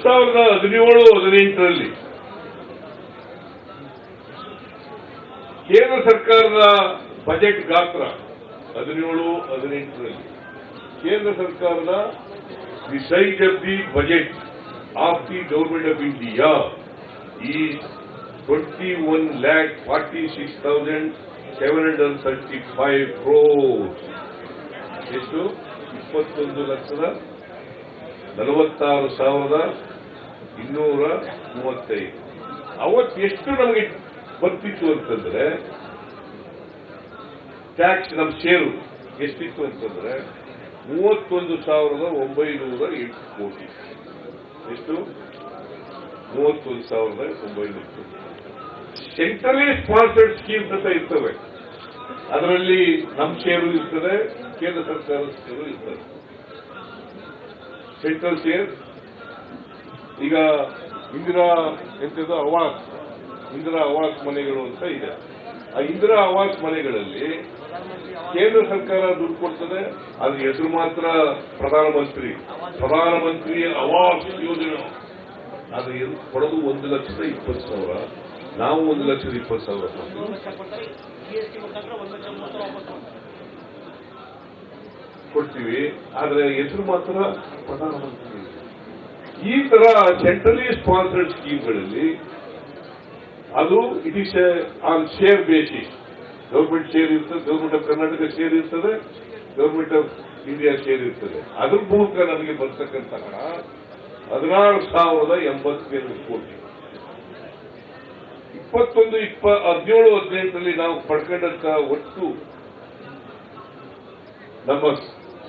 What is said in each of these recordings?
2017-18ರಲ್ಲಿ ಕೇಂದ್ರ ಸರ್ಕಾರದ ಬಜೆಟ್ ಗಾತ್ರ 17-18ರಲ್ಲಿ ಕೇಂದ್ರ ಸರ್ಕಾರದ the size of the budget of the government of India is 21,46,735 crores. ಎಷ್ಟು? 21,46,235. ಅವತ್ತು ಎಷ್ಟು ನಮಗೆ ಬರ್ತಿತ್ತು ಅಂತಂದ್ರೆ ಟ್ಯಾಕ್ಸ್ ನಮ್ಮ ಶೇರು ಎಷ್ಟಿತ್ತು ಅಂತಂದ್ರೆ 31,908 ಕೋಟಿ. ಎಷ್ಟು? 31,900 ಕೋಟಿ. ಸೆಂಟ್ರಲಿ ಸ್ಪಾನ್ಸರ್ಡ್ ಸ್ಕೀಮ್ಸ್ ಅಂತ ಇರ್ತವೆ, ಅದರಲ್ಲಿ ನಮ್ಮ ಶೇರು ಇರ್ತದೆ, ಕೇಂದ್ರ ಸರ್ಕಾರದ ಶೇರು ಇರ್ತದೆ. ಸೆಂಟ್ರಲ್ ಶೇರ್ ಈಗ ಇಂದಿರಾ ಆವಾಸ್ ಮನೆಗಳು ಅಂತ ಇದೆ. ಆ ಇಂದಿರಾ ಆವಾಸ್ ಮನೆಗಳಲ್ಲಿ ಕೇಂದ್ರ ಸರ್ಕಾರ ದುಡ್ಡು ಕೊಡ್ತದೆ, ಅದ್ರ ಹೆಸರು ಮಾತ್ರ ಪ್ರಧಾನಮಂತ್ರಿ ಆವಾಸ್ ಯೋಜನೆ. ಅದು ಕೊಡೋದು 1,20,000, ನಾವು 1,20,000 ಕೊಡ್ತೀವಿ, ಆದ್ರೆ ಹೆಸರು ಮಾತ್ರ ಪ್ರಧಾನಮಂತ್ರಿ. ಈ ತರ ಸೆಂಟ್ರಲಿ ಸ್ಪಾನ್ಸರ್ಡ್ ಸ್ಕೀಮ್ಗಳಲ್ಲಿ ಅದು it is on share basis. Government share ಇರ್ತದೆ, ಗವರ್ಮೆಂಟ್ ಆಫ್ ಕರ್ನಾಟಕ ಶೇರ್ ಇರ್ತದೆ, ಗವರ್ಮೆಂಟ್ ಆಫ್ ಇಂಡಿಯಾ ಶೇರ್ ಇರ್ತದೆ. ಅದ್ರ ಮೂಲಕ ನಮಗೆ ಬರ್ತಕ್ಕಂಥ ಹಣ 16,082 ಕೋಟಿ. 17-18ರಲ್ಲಿ ನಾವು ಪಡ್ಕೊಂಡಂತ ಒಟ್ಟು ನಮ್ಮ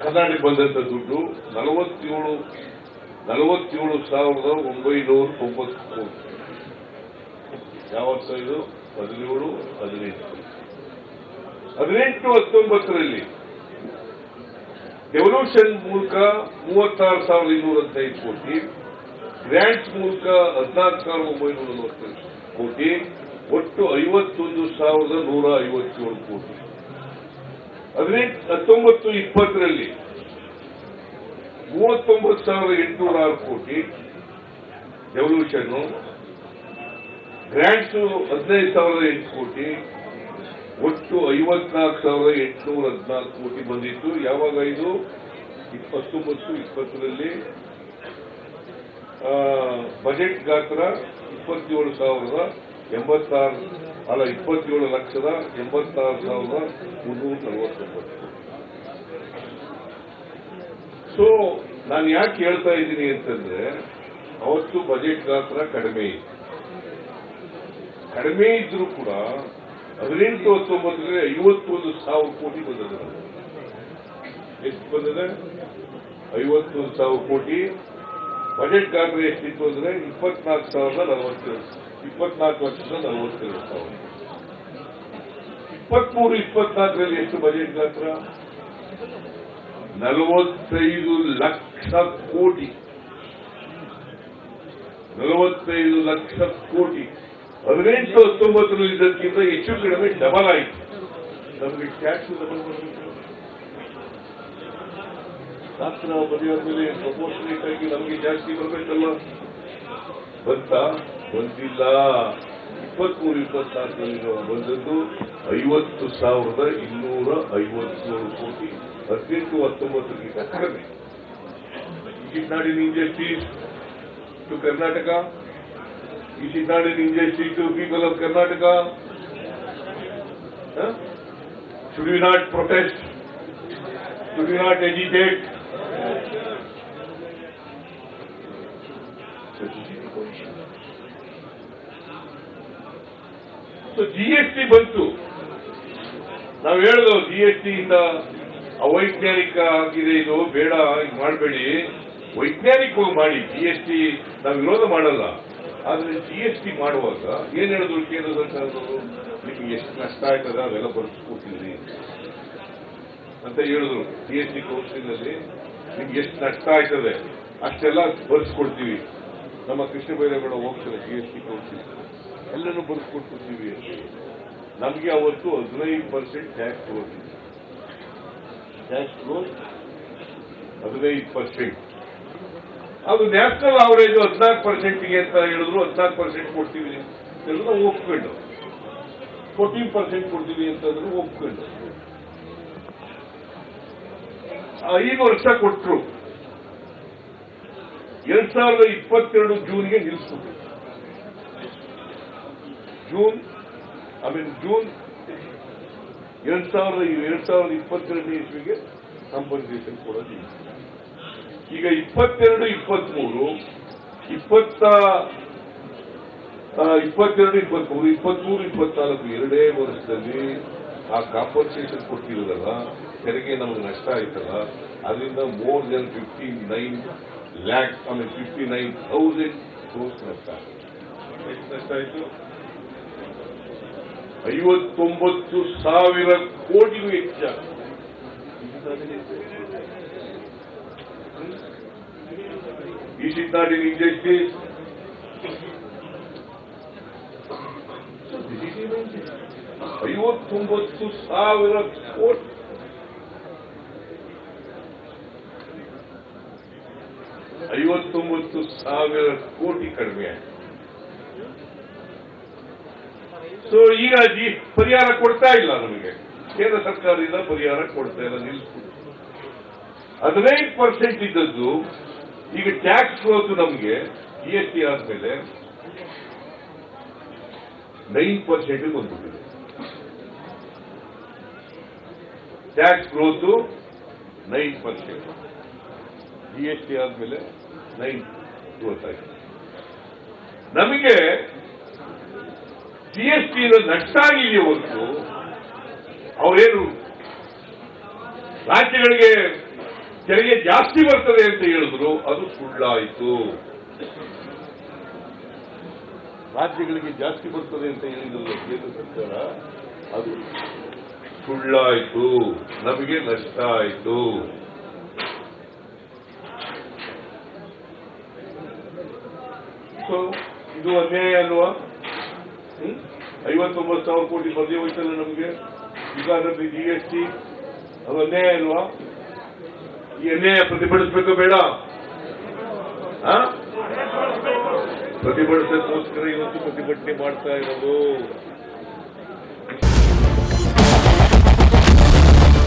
ಕರ್ನಾಟಕ ಬಂದಂತ ದುಡ್ಡು 47,990 ಕೋಟಿ. ಯಾವತ್ತ ಇದು? 17-18ರಲ್ಲಿ ಡೆವಲ್ಯೂಷನ್ ಮೂಲಕ 36,205 ಕೋಟಿ, ಗ್ರಾಂಟ್ಸ್ ಮೂಲಕ 14,940 ಕೋಟಿ, ಒಟ್ಟು 51,157 ಕೋಟಿ. 19-20ರಲ್ಲಿ 39,806 ಕೋಟಿ ಡೆವಲ್ಯೂಷನ್, ಗ್ರಾಂಟ್ಸ್ 15,008 ಕೋಟಿ, ಒಟ್ಟು 54,814 ಕೋಟಿ ಬಂದಿತ್ತು. ಯಾವಾಗ ಇದು? 19-20ರಲ್ಲಿ ಬಜೆಟ್ ಗಾತ್ರ 27,86,349. ಸೊ ನಾನು ಯಾಕೆ ಹೇಳ್ತಾ ಇದ್ದೀನಿ ಅಂತಂದ್ರೆ, ಅವತ್ತು ಬಜೆಟ್ ಗಾತ್ರ ಕಡಿಮೆ ಇದ್ರೂ ಕೂಡ 18-19ರಲ್ಲಿ 51,000 ಕೋಟಿ ಬಂದಿದೆ. ಎಷ್ಟು ಬಂದಿದೆ? 51,000 ಕೋಟಿ. ಬಜೆಟ್ ಗಾತ್ರ ಎಷ್ಟಿತ್ತು ಅಂದ್ರೆ 24,042. 23-24ರಲ್ಲಿ ಎಷ್ಟು ಬಜೆಟ್ ಗಾತ್ರ? 45 ಲಕ್ಷ ಕೋಟಿ. 45 ಲಕ್ಷ ಕೋಟಿ 18-19ರಲ್ಲಿ ಇದಕ್ಕಿಂತ ಹೆಚ್ಚು ಕಡಿಮೆ ಡಬಲ್ ಆಯಿತು. ನಮಗೆ ಟ್ಯಾಕ್ಸ್ ಡಬಲ್ ಮಾಡಬೇಕು. ಶಾಸ್ತ್ರ ಬರೆಯೋದ ಮೇಲೆ ಪ್ರಪೋರ್ಷನೇಟ್ ಆಗಿ ನಮಗೆ ಜಾಸ್ತಿ ಬರಬೇಕಲ್ಲ, ಬಂದಿಲ್ಲ. 23-24ರಲ್ಲಿ ಬಂದದ್ದು 50,257 ಕೋಟಿ. 18-19ಗಿಂತ ಕಡಿಮೆ. Is it not an injustice to Karnataka? Is it not an injustice to people of Karnataka? Should we not protest? Should we not agitate? So GST ಬಂತು. ನಾವು ಹೇಳಿದ್ವು GST ಇಂದ ಅವೈಜ್ಞಾನಿಕ ಆಗಿದೆ, ಇದು ಬೇಡ, ಈಗ ಮಾಡಬೇಡಿ, ವೈಜ್ಞಾನಿಕವಾಗಿ ಮಾಡಿ. GST ನಾವು ವಿರೋಧ ಮಾಡಲ್ಲ, ಆದ್ರೆ GST ಮಾಡುವಾಗ ಏನ್ ಹೇಳಿದ್ರು ಕೇಂದ್ರ ಸರ್ಕಾರದವರು? ನಿಮ್ಗೆ ಎಷ್ಟು ನಷ್ಟ ಆಯ್ತದ ಅವೆಲ್ಲ ಬರ್ಸ್ಕೊಟ್ಟಿದ್ರಿ ಅಂತ ಹೇಳಿದ್ರು. GST ಕೌನ್ಸಿಲ್ನಲ್ಲಿ ನಿಮ್ಗೆ ಎಷ್ಟು ನಷ್ಟ ಆಯ್ತದೆ ಅಷ್ಟೆಲ್ಲ ಬರ್ಸ್ಕೊಡ್ತೀವಿ. ನಮ್ಮ ಕೃಷ್ಣ ಬೈರೇಗೌಡ ಹೋಗ್ತಾರೆ GST ಕೌನ್ಸಿಲ್, ಎಲ್ಲರೂ ಬರ್ಸ್ಕೊಡ್ತೀವಿ ಅಂತ. ನಮಗೆ ಅವತ್ತು 15% ಟ್ಯಾಕ್ಸ್ ತಗೋತೀವಿ. ಟ್ಯಾಕ್ಸ್ 15%. ಅದು ನ್ಯಾಷನಲ್ ಅವರೇಜ್ 14% ಅಂತ ಹೇಳಿದ್ರು. 14% ಕೊಡ್ತೀವಿ ಹೇಳಿದ್ರು, ಒಪ್ಕೊಂಡು 14% ಕೊಡ್ತೀವಿ ಅಂತಂದ್ರು ಒಪ್ಕೊಂಡು 5 ವರ್ಷ ಕೊಟ್ಟರು. 2022 ಜೂನ್ಗೆ ನಿಲ್ಲಿಸ್ಬಿಟ್ಟು ಜೂನ್ 2022 ಇಸ್ವಿಗೆ ಕಾಂಪನ್ಸೇಷನ್ ಕೊಡೋದಿಲ್ಲ. ಈಗ 22, 23, 24 ಎರಡೇ ವರ್ಷದಲ್ಲಿ ಆ ಕಾಂಪನ್ಸೇಷನ್ ಕೊಟ್ಟಿರೋದಲ್ಲ, ತೆರಿಗೆ ನಮಗೆ ನಷ್ಟ ಆಯ್ತಲ್ಲ, ಅದರಿಂದ ಮೋರ್ ದೆನ್ 59,000 ಕ್ರೋರ್ಸ್ ನಷ್ಟ. ಎಷ್ಟು ನಷ್ಟ ಆಯ್ತು? 59,000 ಕೋಟಿಗೂ ಹೆಚ್ಚಾಗಿ. Is it not an injustice? So this is even 59,000 ಕೋಟಿ. ಕೋಟಿ ಕಡಿಮೆ ಆಯ್ತು. ಸೊ ಈಗ ಪರಿಹಾರ ಕೊಡ್ತಾ ಇಲ್ಲ ನಮಗೆ, ಕೇಂದ್ರ ಸರ್ಕಾರದಿಂದ ಪರಿಹಾರ ಕೊಡ್ತಾ ಇಲ್ಲ, ನಿಲ್ಲಿಸ್ಬಿಟ್ಟು 15% ಇದ್ದದ್ದು ಈಗ ಟ್ಯಾಕ್ಸ್ ಗ್ರೋತ್ ನಮಗೆ GST ಆದ್ಮೇಲೆ 9% ಬಂದ್ಬಿಟ್ಟಿದೆ. ಟ್ಯಾಕ್ಸ್ ಗ್ರೋತ್ 9%, GST ಆದ್ಮೇಲೆ 9 ಗ್ರೋತ್ ಆಗಿದೆ. ನಮಗೆ GST ನಷ್ಟ ಆಗಿದೆ ಹೊರತು ಅವರೇನು ರಾಜ್ಯಗಳಿಗೆ ತೆರಿಗೆ ಜಾಸ್ತಿ ಬರ್ತದೆ ಅಂತ ಹೇಳಿದ್ರು, ಅದು ಸುಳ್ಳಾಯಿತು. ರಾಜ್ಯಗಳಿಗೆ ಜಾಸ್ತಿ ಬರ್ತದೆ ಅಂತ ಹೇಳಿದ್ರು ಕೇಂದ್ರ ಸರ್ಕಾರ, ಅದು ಸುಳ್ಳಾಯಿತು. ನಮಗೆ ನಷ್ಟ ಆಯಿತು. ಸೊ ಇದು ಅನ್ಯಾಯ ಅಲ್ವಾ? 59,000 ಕೋಟಿ ಬರದೇ ಹೋಯ್ತಲ್ಲ ನಮಗೆ. ಈಗ ಅದರಲ್ಲಿ GST, ಅದು ಅನ್ಯಾಯ ಅಲ್ವಾ? ಈ ಅನ್ಯಾಯ ಪ್ರತಿಭಟಿಸಬೇಕು ಬೇಡ? ಪ್ರತಿಭಟಿಸೋಕ್ಕೋಸ್ಕರ ಇವತ್ತು ಪ್ರತಿಭಟನೆ ಮಾಡ್ತಾ ಇರೋದು.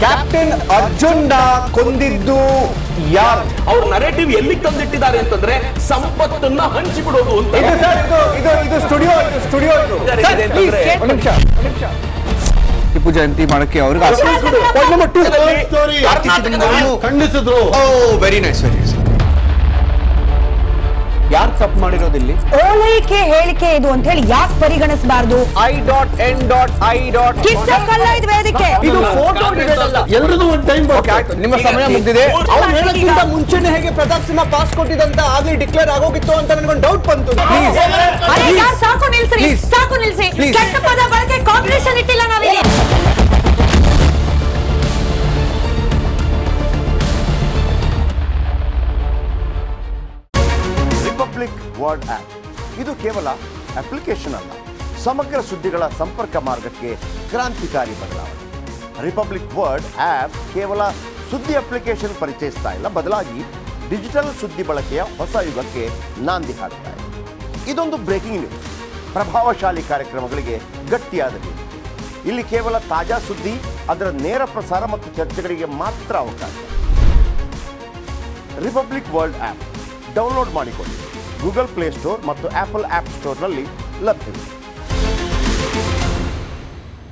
ಕ್ಯಾಪ್ಟನ್ ಅರ್ಜುನ್ ಕೊಂದಿದ್ದು ಯಾರು? ಅವ್ರ ನರೇಟಿವ್ ಎಲ್ಲಿ ತಂದಿಟ್ಟಿದ್ದಾರೆ ಅಂತಂದ್ರೆ ಸಂಪತ್ತನ್ನ ಹಂಚಿಬಿಡೋದು ಅಂತ. ಇದು ಸ್ಟುಡಿಯೋ ಟಿಪ್ಪು ಜಯಂತಿ ಮಾಡಕ್ಕೆ ಅವ್ರಿಗೆ ಖಂಡಿಸಿದ್ರು. Very nice, very nice. ಯಾರು ತಪ್ಪು ಮಾಡಿರೋದಿಲ್ಲಿ? ಓಲೈಕೆ ಹೇಳಿಕೆ ಇದು ಅಂತ ಹೇಳಿ ಯಾಕೆ ಪರಿಗಣಿಸಬಾರದು? I.N.I. ಇದು ವೇದಿಕೆ, ಇದು ಫೋಟೋ ಎಲ್ರಿಗೂ ಒಂದು ಟೈಮ್. ನಿಮ್ಮ ಸಮಯ ಮುಗಿದಿದೆ. ಅವ್ರು ಹೇಳೋಕ್ಕಿಂತ ಮುಂಚೆನೆ ಹೇಗೆ ಪ್ರತಾಪ್ ಸಿಂಹ ಪಾಸ್ ಕೊಟ್ಟಿದಂತ ಆಗ್ಲಿ ಡಿಕ್ಲೇರ್ ಆಗೋಗಿತ್ತು ಅಂತ ನನಗೊಂದು ಡೌಟ್ ಬಂತು. ಸಾಕು ನಿಲ್ಸಿ. ಕೆಟ್ಟ ಪದ ಬಳಕೆ ಕಾಂಪಿಟೇಷನ್ ಇಟ್ಟಿಲ್ಲ ನಾವಿಲ್ಲಿ. ರಿಪಬ್ಲಿಕ್ ವರ್ಡ್ ಆಪ್ ಇದು ಕೇವಲ ಅಪ್ಲಿಕೇಶನ್ ಅಲ್ಲ, ಸಮಗ್ರ ಸುದ್ದಿಗಳ ಸಂಪರ್ಕ ಮಾರ್ಗಕ್ಕೆ ಕ್ರಾಂತಿಕಾರಿ ಬದಲಾವಣೆ. ರಿಪಬ್ಲಿಕ್ ವರ್ಡ್ ಆಪ್ ಕೇವಲ ಸುದ್ದಿ ಅಪ್ಲಿಕೇಶನ್ ಪರಿಚಯಿಸ್ತಾ ಇಲ್ಲ, ಬದಲಾಗಿ ಡಿಜಿಟಲ್ ಸುದ್ದಿ ಬಳಕೆಯ ಹೊಸ ಯುಗಕ್ಕೆ ನಾಂದಿ ಹಾಡ್ತಾ ಇದೆ. ಇದೊಂದು ಬ್ರೇಕಿಂಗ್ ನ್ಯೂಸ್, ಪ್ರಭಾವಶಾಲಿ ಕಾರ್ಯಕ್ರಮಗಳಿಗೆ ಗಟ್ಟಿಯಾದ ನ್ಯೂಸ್. ಇಲ್ಲಿ ಕೇವಲ ತಾಜಾ ಸುದ್ದಿ, ಅದರ ನೇರ ಪ್ರಸಾರ ಮತ್ತು ಚರ್ಚೆಗಳಿಗೆ ಮಾತ್ರ ಅವಕಾಶ. ರಿಪಬ್ಲಿಕ್ ವರ್ಲ್ಡ್ ಆಪ್ ಡೌನ್ಲೋಡ್ ಮಾಡಿಕೊಳ್ಳಿ. ಗೂಗಲ್ ಪ್ಲೇ ಸ್ಟೋರ್ ಮತ್ತು ಆಪಲ್ ಆಪ್ ಸ್ಟೋರ್ನಲ್ಲಿ ಲಭ್ಯವಿದೆ.